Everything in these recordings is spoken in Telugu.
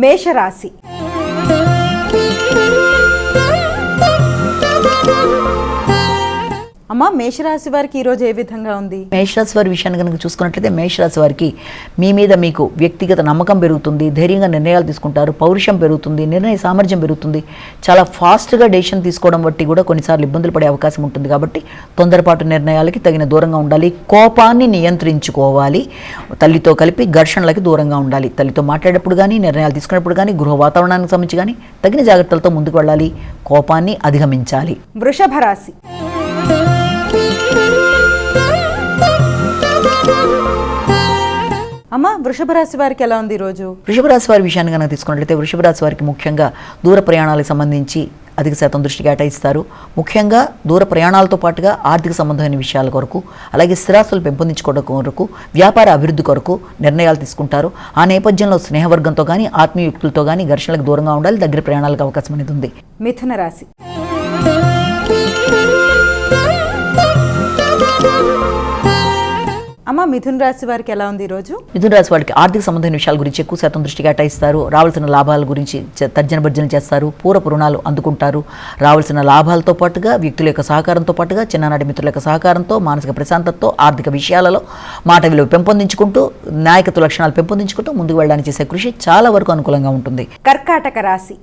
మేషరాశి. అమ్మ, మేషరాశి వారికి ఈరోజు ఏ విధంగా ఉంది? మేషరాశి వారి విషయాన్ని కనుక చూసుకున్నట్లయితే మేషరాశి వారికి మీ మీద మీకు వ్యక్తిగత నమ్మకం పెరుగుతుంది, ధైర్యంగా నిర్ణయాలు తీసుకుంటారు, పౌరుషం పెరుగుతుంది, నిర్ణయ సామర్థ్యం పెరుగుతుంది. చాలా ఫాస్ట్గా డెసిషన్ తీసుకోవడం బట్టి కూడా కొన్నిసార్లు ఇబ్బందులు పడే అవకాశం ఉంటుంది. కాబట్టి తొందరపాటు నిర్ణయాలకి తగిన దూరంగా ఉండాలి. కోపాన్ని నియంత్రించుకోవాలి. తల్లితో కలిపి ఘర్షణలకి దూరంగా ఉండాలి. తల్లితో మాట్లాడేటప్పుడు కానీ, నిర్ణయాలు తీసుకునేప్పుడు కానీ, గృహ వాతావరణానికి సంబంధించి కానీ తగిన జాగ్రత్తలతో ముందుకు వెళ్ళాలి. కోపాన్ని అధిగమించాలి. వృషభ రాశి. అమ్మ, వృషభ రాశి వారికి ఎలా ఉంది ఈరోజు? వృషభ రాశి వారి విషయాన్ని కనుక తీసుకున్నట్లయితే వృషభ రాశి వారికి ముఖ్యంగా దూర ప్రయాణాలకు సంబంధించి అధిక శాతం దృష్టి కేటాయిస్తారు. ముఖ్యంగా దూర ప్రయాణాలతో పాటుగా ఆర్థిక సంబంధమైన విషయాల కొరకు, అలాగే స్థిరాస్తులు పెంపొందించుకోవడం కొరకు, వ్యాపార అభివృద్ధి కొరకు నిర్ణయాలు తీసుకుంటారు. ఆ నేపథ్యంలో స్నేహవర్గంతో కానీ, ఆత్మీయ వ్యక్తులతో కానీ ఘర్షణలకు దూరంగా ఉండాలి. దగ్గర ప్రయాణాలకు అవకాశం అనేది ఉంది. మిథున రాశి. అమ్మ, మిథున రాశి వారికి ఎలా ఉంది ఈరోజు? మిథున రాశి వారికి ఆర్థిక సంబంధమైన విషయాల గురించి ఎక్కువ శాతం దృష్టి కేటాయిస్తారు. రావాల్సిన లాభాల గురించి తర్జన భర్జన చేస్తారు. పూర్వపు రుణాలు అందుకుంటారు. రావాల్సిన లాభాలతో పాటుగా వ్యక్తుల యొక్క సహకారంతో పాటుగా చిన్ననాటి మిత్రుల యొక్క సహకారంతో, మానసిక ప్రశాంతతతో, ఆర్థిక విషయాలలో మాట విలువ పెంపొందించుకుంటూ, నాయకత్వ లక్షణాలు పెంపొందించుకుంటూ ముందుకు వెళ్ళడానికి చేసే కృషి చాలా వరకు అనుకూలంగా ఉంటుంది. కర్కాటక రాశి.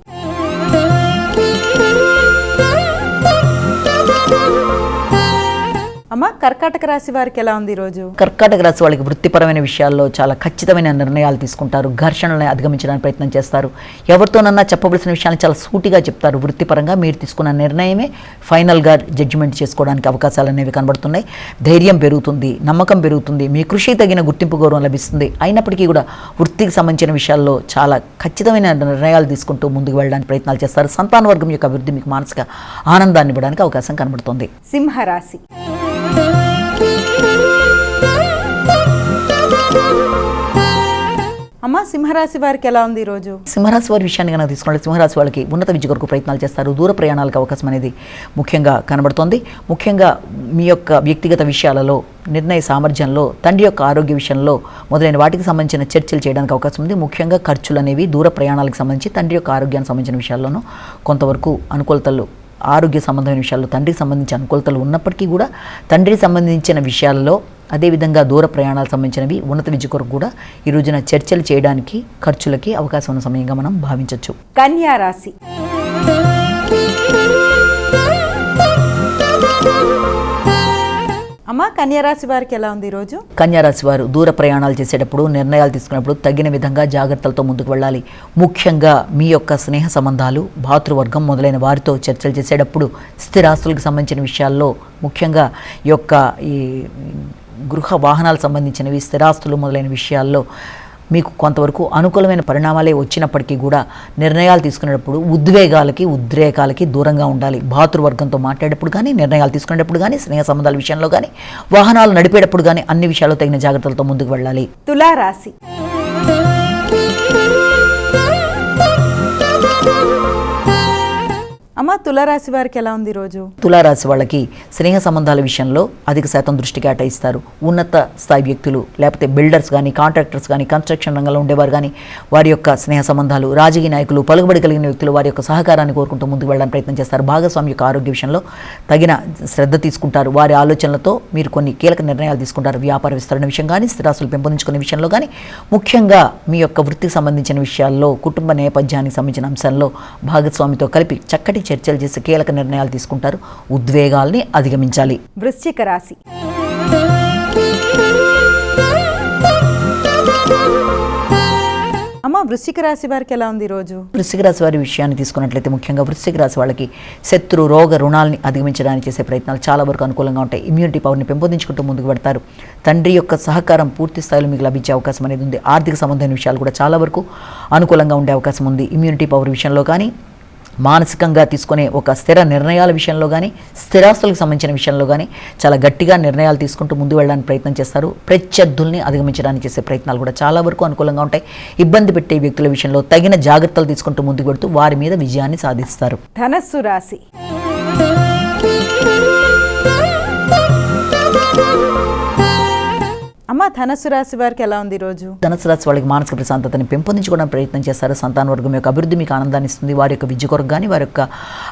అమ్మ, కర్కాటక రాశి వారికి ఎలా ఉంది ఈరోజు? కర్కాటక రాశి వాళ్ళకి వృత్తిపరమైన విషయాల్లో చాలా ఖచ్చితమైన నిర్ణయాలు తీసుకుంటారు. ఘర్షణలను అధిగమించడానికి ప్రయత్నం చేస్తారు. ఎవరితోనన్నా చెప్పవలసిన విషయాన్ని చాలా సూటిగా చెప్తారు. వృత్తిపరంగా మీరు తీసుకున్న నిర్ణయమే ఫైనల్గా జడ్జిమెంట్ చేసుకోవడానికి అవకాశాలు అనేవి కనబడుతున్నాయి. ధైర్యం పెరుగుతుంది, నమ్మకం పెరుగుతుంది, మీ కృషికి తగిన గుర్తింపు గౌరవం లభిస్తుంది. అయినప్పటికీ కూడా వృత్తికి సంబంధించిన విషయాల్లో చాలా ఖచ్చితమైన నిర్ణయాలు తీసుకుంటూ ముందుకు వెళ్ళడానికి ప్రయత్నాలు చేస్తారు. సంతాన వర్గం యొక్క అభివృద్ధి మీకు మానసిక ఆనందాన్ని ఇవ్వడానికి అవకాశం కనబడుతుంది. సింహరాశి. అమ్మ, సింహరాశి వారికి ఎలా ఉంది ఈరోజు? సింహరాశి వారి విషయాన్ని కనుక తీసుకుంటే సింహరాశి వాళ్ళకి ఉన్నత విద్య కొరకు ప్రయత్నాలు చేస్తారు. దూర ప్రయాణాలకు అవకాశం అనేది ముఖ్యంగా కనబడుతోంది. ముఖ్యంగా మీ యొక్క వ్యక్తిగత విషయాలలో, నిర్ణయ సామర్థ్యంలో, తండ్రి యొక్క ఆరోగ్య విషయంలో మొదలైన వాటికి సంబంధించిన చర్చలు చేయడానికి అవకాశం ఉంది. ముఖ్యంగా ఖర్చులు అనేవి దూర ప్రయాణాలకు సంబంధించి తండ్రి యొక్క ఆరోగ్యానికి సంబంధించిన విషయాల్లోనూ కొంతవరకు అనుకూలతలు, ఆరోగ్య సంబంధమైన విషయాల్లో తండ్రికి సంబంధించి అనుకూలతలు ఉన్నప్పటికీ కూడా తండ్రికి సంబంధించిన విషయాలలో, అదేవిధంగా దూర ప్రయాణాలకు సంబంధించినవి, ఉన్నత విద్య కొరకు కూడా ఈ రోజున చర్చలు చేయడానికి, ఖర్చులకి అవకాశం ఉన్న సమయంగా మనం భావించవచ్చు. కన్యా రాశి. అమ్మ, కన్యారాశి వారికి ఎలా ఉంది ఈరోజు? కన్యారాశి వారు దూర ప్రయాణాలు చేసేటప్పుడు, నిర్ణయాలు తీసుకున్నప్పుడు తగిన విధంగా జాగ్రత్తలతో ముందుకు వెళ్ళాలి. ముఖ్యంగా మీ యొక్క స్నేహ సంబంధాలు, భాతృవర్గం మొదలైన వారితో చర్చలు చేసేటప్పుడు, స్థిరాస్తులకు సంబంధించిన విషయాల్లో, ముఖ్యంగా ఈ గృహ వాహనాలకు సంబంధించినవి, స్థిరాస్తులు మొదలైన విషయాల్లో మీకు కొంతవరకు అనుకూలమైన పరిణామాలే వచ్చినప్పటికీ కూడా నిర్ణయాలు తీసుకునేటప్పుడు ఉద్రేకాలకి దూరంగా ఉండాలి. భాతృవర్గంతో మాట్లాడేటప్పుడు కానీ, నిర్ణయాలు తీసుకునేటప్పుడు కానీ, స్నేహ సంబంధాల విషయంలో కానీ, వాహనాలు నడిపేటప్పుడు కానీ అన్ని విషయాల్లో తగిన జాగ్రత్తలతో ముందుకు వెళ్ళాలి. తులారాశి. అమ్మ, తులారాశి వారికి ఎలా ఉంది ఈరోజు? తులారాశి వాళ్ళకి స్నేహ సంబంధాల విషయంలో అధిక శాతం దృష్టి కేటాయిస్తారు. ఉన్నత స్థాయి వ్యక్తులు, లేకపోతే బిల్డర్స్ కానీ, కాంట్రాక్టర్స్ కానీ, కన్స్ట్రక్షన్ రంగంలో ఉండేవారు కానీ, వారి యొక్క స్నేహ సంబంధాలు, రాజకీయ నాయకులు, పలుకుబడి కలిగిన వ్యక్తులు వారి యొక్క సహకారాన్ని కోరుకుంటూ ముందుకు వెళ్ళడానికి ప్రయత్నం చేస్తారు. భాగస్వామి యొక్క ఆరోగ్య విషయంలో తగిన శ్రద్ధ తీసుకుంటారు. వారి ఆలోచనలతో మీరు కొన్ని కీలక నిర్ణయాలు తీసుకుంటారు. వ్యాపార విస్తరణ విషయం కానీ, స్థిరాస్తులు పెంపొందించుకునే విషయంలో కానీ, ముఖ్యంగా మీ యొక్క వృత్తికి సంబంధించిన విషయాల్లో, కుటుంబ నేపథ్యానికి సంబంధించిన అంశాల్లో భాగస్వామితో కలిపి చక్కటి చర్చలు చేసి కీలక నిర్ణయాలు తీసుకుంటారు. ఉద్వేగాల్ని అధిగమించాలి. వృశ్చిక రాశి. అమ్మ, వృశ్చిక రాశి వారికి ఎలా ఉంది ఈరోజు? వృశ్చిక రాశి వారి విషయాన్ని తీసుకున్నట్లయితే ముఖ్యంగా వృశ్చిక రాశి వాళ్ళకి శత్రు, రోగ, రుణాలని అధిగమించడానికి చేసే ప్రయత్నాలు చాలా వరకు అనుకూలంగా ఉంటాయి. ఇమ్యూనిటీ పవర్ని పెంపొందించుకుంటూ ముందుకు పెడతారు. తండ్రి యొక్క సహకారం పూర్తి స్థాయిలో మీకు లభించే అవకాశం అనేది ఉంది. ఆర్థిక సంబంధమైన విషయాలు కూడా చాలా వరకు అనుకూలంగా ఉండే అవకాశం ఉంది. ఇమ్యూనిటీ పవర్ విషయంలో కానీ, మానసికంగా తీసుకునే ఒక స్థిర నిర్ణయాల విషయంలో కానీ, స్థిరాస్తులకు సంబంధించిన విషయంలో కానీ చాలా గట్టిగా నిర్ణయాలు తీసుకుంటూ ముందు వెళ్ళడానికి ప్రయత్నం చేస్తారు. ప్రత్యర్థుల్ని అధిగమించడానికి చేసే ప్రయత్నాలు కూడా చాలా వరకు అనుకూలంగా ఉంటాయి. ఇబ్బంది పెట్టే వ్యక్తుల విషయంలో తగిన జాగ్రత్తలు తీసుకుంటూ ముందుకు పెడుతూ వారి మీద విజయాన్ని సాధిస్తారు. ధనస్సు రాశి. అమ్మ, అమ్మ ధనుసు రాశి వారికి ఎలా ఉంది ఈరోజు? ధనుసు రాశి వాళ్ళకి మానసిక ప్రశాంతతని పెంపొందించుకోవడానికి ప్రయత్నం చేస్తారు. సంతాన వర్గం యొక్క అభివృద్ధి మీకు ఆనందాన్ని ఇస్తుంది. వారి యొక్క విద్య కొరకు కానీ వారి యొక్క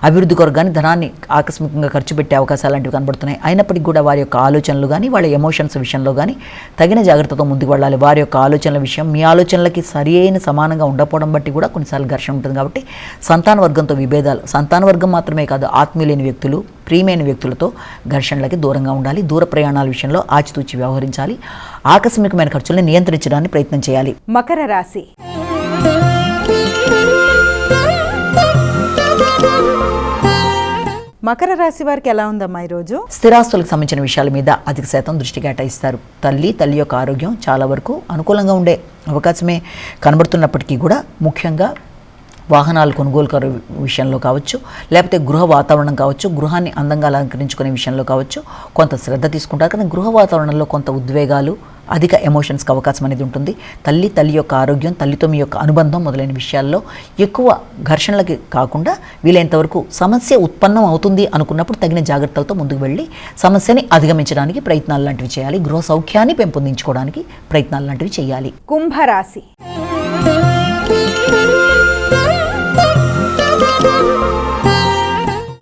అభివృద్ధి కొరకు కానీ ధనాన్ని ఆకస్మికంగా ఖర్చు పెట్టే అవకాశాలు లాంటివి కనబడుతున్నాయి. అయినప్పటికీ కూడా వారి యొక్క ఆలోచనలు కానీ వాళ్ళ ఎమోషన్స్ విషయంలో కానీ తగిన జాగ్రత్తతో ముందుకు వెళ్ళాలి. వారి యొక్క ఆలోచనల విషయం మీ ఆలోచనలకి సరి అయిన సమానంగా ఉండకపోవడం బట్టి కూడా కొన్నిసార్లు ఘర్షణ ఉంటుంది. కాబట్టి సంతాన వర్గంతో విభేదాలు, సంతాన వర్గం మాత్రమే కాదు ఆత్మీయులైన వ్యక్తులు, ప్రియమైన వ్యక్తులతో ఘర్షణలకి దూరంగా ఉండాలి. దూర ప్రయాణాల విషయంలో ఆచితూచి వ్యవహరించాలి. ఆకస్మికమైన ఖర్చులను నియంత్రించడానికి ప్రయత్నం చేయాలి. మకర రాశి. మకర రాశి వారికి ఎలా ఉందమ్మా ఈరోజు? స్థిరాస్తులకు సంబంధించిన విషయాల మీద అధిక శాతం దృష్టి కేటాయిస్తారు. తల్లి యొక్క ఆరోగ్యం చాలా వరకు అనుకూలంగా ఉండే అవకాశమే కనబడుతున్నప్పటికీ కూడా ముఖ్యంగా వాహనాలు కొనుగోలు విషయంలో కావచ్చు, లేకపోతే గృహ వాతావరణం కావచ్చు, గృహాన్ని అందంగా అలంకరించుకునే విషయంలో కావచ్చు కొంత శ్రద్ధ తీసుకుంటారు. కానీ గృహ వాతావరణంలో కొంత ఉద్వేగాలు, అధిక ఎమోషన్స్కి అవకాశం అనేది ఉంటుంది. తల్లి యొక్క ఆరోగ్యం, తల్లితో మీ యొక్క అనుబంధం మొదలైన విషయాల్లో ఎక్కువ ఘర్షణలకి కాకుండా వీలైనంతవరకు సమస్య ఉత్పన్నం అవుతుంది అనుకున్నప్పుడు తగిన జాగ్రత్తలతో ముందుకు వెళ్ళి సమస్యని అధిగమించడానికి ప్రయత్నాలు లాంటివి చేయాలి. గృహ సౌఖ్యాన్ని పెంపొందించుకోవడానికి ప్రయత్నాలు లాంటివి చేయాలి. కుంభరాశి.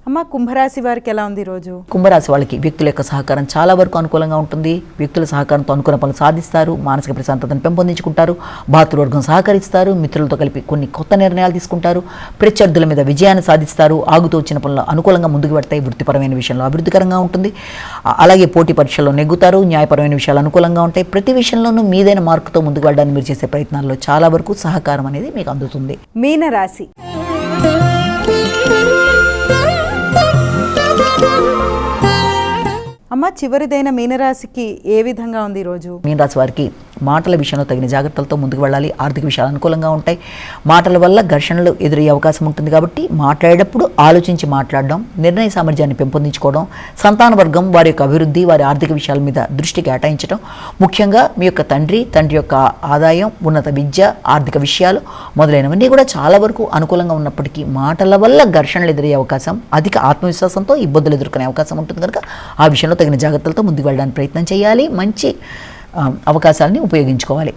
అమ్మ కుంభరాశి వారికి ఎలా ఉంది ఈరోజు? కుంభరాశి వాళ్ళకి వ్యక్తుల యొక్క సహకారం చాలా వరకు అనుకూలంగా ఉంటుంది. వ్యక్తుల సహకారంతో అనుకున్న పనులు సాధిస్తారు. మానసిక ప్రశాంతతను పెంపొందించుకుంటారు. భాతృవర్గం సహకరిస్తారు. మిత్రులతో కలిపి కొన్ని కొత్త నిర్ణయాలు తీసుకుంటారు. ప్రత్యర్థుల మీద విజయాన్ని సాధిస్తారు. ఆగుతూ వచ్చిన పనులు అనుకూలంగా ముందుకు పెడతాయి. వృత్తిపరమైన విషయంలో అభివృద్ధికరంగా ఉంటుంది. అలాగే పోటీ పరీక్షల్లో నెగ్గుతారు. న్యాయపరమైన విషయాలు అనుకూలంగా ఉంటాయి. ప్రతి విషయంలోనూ మీదైన మార్కుతో ముందుకు వెళ్ళడానికి మీరు చేసే ప్రయత్నాల్లో చాలా వరకు సహకారం అనేది మీకు అందుతుంది. మీనరాశి. అమ్మ చివరిదైన మీనరాశికి ఏ విధంగా ఉంది ఈరోజు? మీనరాశి వారికి మాటల విషయంలో తగిన జాగ్రత్తలతో ముందుకు వెళ్ళాలి. ఆర్థిక విషయాలు అనుకూలంగా ఉంటాయి. మాటల వల్ల ఘర్షణలు ఎదురయ్యే అవకాశం ఉంటుంది. కాబట్టి మాట్లాడేటప్పుడు ఆలోచించి మాట్లాడడం, నిర్ణయ సామర్థ్యాన్ని పెంపొందించుకోవడం, సంతాన వర్గం వారి యొక్క అభివృద్ధి, వారి ఆర్థిక విషయాల మీద దృష్టి కేటాయించడం, ముఖ్యంగా మీ యొక్క తండ్రి యొక్క ఆదాయం, ఉన్నత విద్య, ఆర్థిక విషయాలు మొదలైనవన్నీ కూడా చాలా వరకు అనుకూలంగా ఉన్నప్పటికీ మాటల వల్ల ఘర్షణలు ఎదురయ్యే అవకాశం, అధిక ఆత్మవిశ్వాసంతో ఇబ్బందులు ఎదుర్కొనే అవకాశం ఉంటుంది. కనుక ఆ విషయంలో తగిన జాగ్రత్తలతో ముందుకు వెళ్ళడానికి ప్రయత్నం చేయాలి. మంచి అవకాశాలని ఉపయోగించుకోవాలి.